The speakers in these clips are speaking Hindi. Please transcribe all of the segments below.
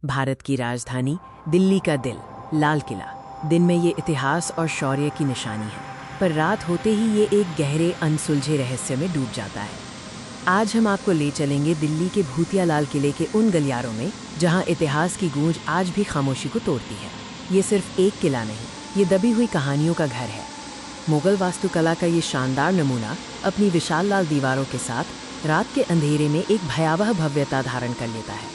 भारत की राजधानी, दिल्ली का दिल, लाल किला। दिन में ये इतिहास और शौर्य की निशानी है, पर रात होते ही ये एक गहरे अनसुलझे रहस्य में डूब जाता है। आज हम आपको ले चलेंगे दिल्ली के भूतिया लाल किले के उन गलियारों में जहां इतिहास की गूंज आज भी खामोशी को तोड़ती है। ये सिर्फ एक किला नहीं, ये दबी हुई कहानियों का घर है। मुगल वास्तुकला का ये शानदार नमूना अपनी विशाल लाल दीवारों के साथ रात के अंधेरे में एक भयावह भव्यता धारण कर लेता है।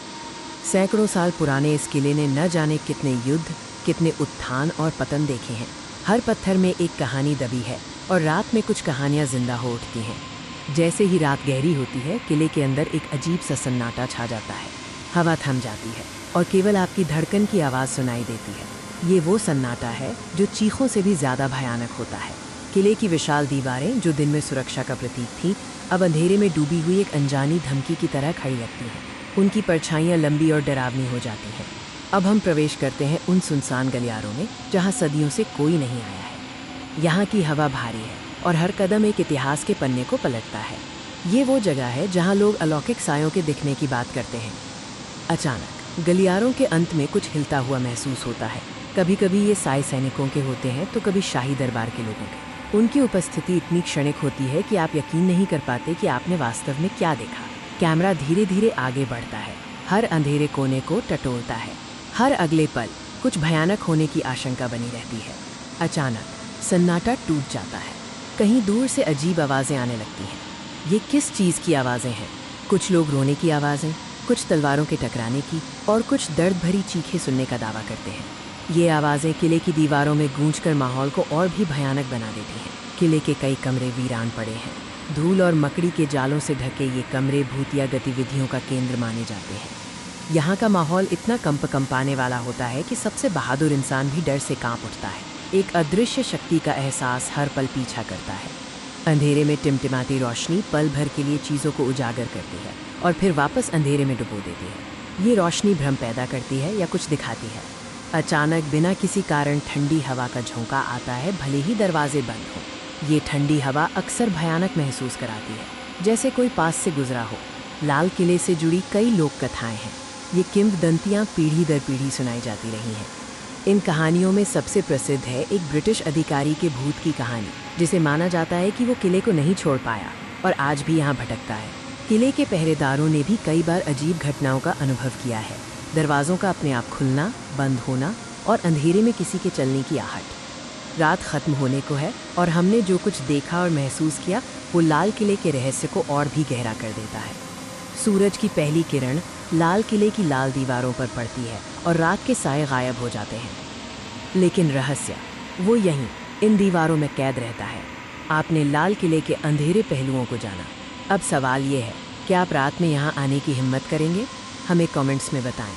सैकड़ों साल पुराने इस किले ने न जाने कितने युद्ध, कितने उत्थान और पतन देखे हैं। हर पत्थर में एक कहानी दबी है और रात में कुछ कहानियां जिंदा हो उठती हैं। जैसे ही रात गहरी होती है, किले के अंदर एक अजीब सा सन्नाटा छा जाता है। हवा थम जाती है और केवल आपकी धड़कन की आवाज़ सुनाई देती है। ये वो सन्नाटा है जो चीखों से भी ज़्यादा भयानक होता है। किले की विशाल दीवारें, जो दिन में सुरक्षा का प्रतीक थी, अब अंधेरे में डूबी हुई एक अनजानी धमकी की तरह खड़ी लगती हैं। उनकी परछाइयाँ लंबी और डरावनी हो जाती हैं। अब हम प्रवेश करते हैं उन सुनसान गलियारों में जहाँ सदियों से कोई नहीं आया है। यहाँ की हवा भारी है और हर कदम एक इतिहास के पन्ने को पलटता है। ये वो जगह है जहाँ लोग अलौकिक सायों के दिखने की बात करते हैं। अचानक गलियारों के अंत में कुछ हिलता हुआ महसूस होता है। कभी कभी ये साय सैनिकों के होते हैं तो कभी शाही दरबार के लोगों के। उनकी उपस्थिति इतनी क्षणिक होती है कि आप यकीन नहीं कर पाते कि आपने वास्तव में क्या देखा। कैमरा धीरे धीरे आगे बढ़ता है, हर अंधेरे कोने को टटोलता है। हर अगले पल कुछ भयानक होने की आशंका बनी रहती है। अचानक सन्नाटा टूट जाता है। कहीं दूर से अजीब आवाज़ें आने लगती हैं। ये किस चीज़ की आवाज़ें हैं? कुछ लोग रोने की आवाज़ें, कुछ तलवारों के टकराने की और कुछ दर्द भरी चीखें सुनने का दावा करते हैं। ये आवाज़ें किले की दीवारों में गूंजकर माहौल को और भी भयानक बना देती हैं। किले के कई कमरे वीरान पड़े हैं। धूल और मकड़ी के जालों से ढके ये कमरे भूतिया गतिविधियों का केंद्र माने जाते हैं। यहाँ का माहौल इतना कंपाने वाला होता है कि सबसे बहादुर इंसान भी डर से कांप उठता है। एक अदृश्य शक्ति का एहसास हर पल पीछा करता है। अंधेरे में टिमटिमाती रोशनी पल भर के लिए चीज़ों को उजागर करती है और फिर वापस अंधेरे में डुबो देती है। ये रोशनी भ्रम पैदा करती है या कुछ दिखाती है। अचानक बिना किसी कारण ठंडी हवा का झोंका आता है, भले ही दरवाजे बंद हो। ये ठंडी हवा अक्सर भयानक महसूस कराती है, जैसे कोई पास से गुजरा हो। लाल किले से जुड़ी कई लोक कथाएं हैं। ये किंवदंतियां पीढ़ी दर पीढ़ी सुनाई जाती रही हैं। इन कहानियों में सबसे प्रसिद्ध है एक ब्रिटिश अधिकारी के भूत की कहानी, जिसे माना जाता है कि वो किले को नहीं छोड़ पाया और आज भी यहाँ भटकता है। किले के पहरेदारों ने भी कई बार अजीब घटनाओं का अनुभव किया है। दरवाज़ों का अपने आप खुलना, बंद होना और अंधेरे में किसी के चलने की आहट। रात खत्म होने को है और हमने जो कुछ देखा और महसूस किया वो लाल किले के रहस्य को और भी गहरा कर देता है। सूरज की पहली किरण लाल किले की लाल दीवारों पर पड़ती है और रात के साए गायब हो जाते हैं। लेकिन रहस्य वो यहीं इन दीवारों में कैद रहता है। आपने लाल किले के अंधेरे पहलुओं को जाना। अब सवाल ये है कि आप रात में यहाँ आने की हिम्मत करेंगे? हमें कमेंट्स में बताएं।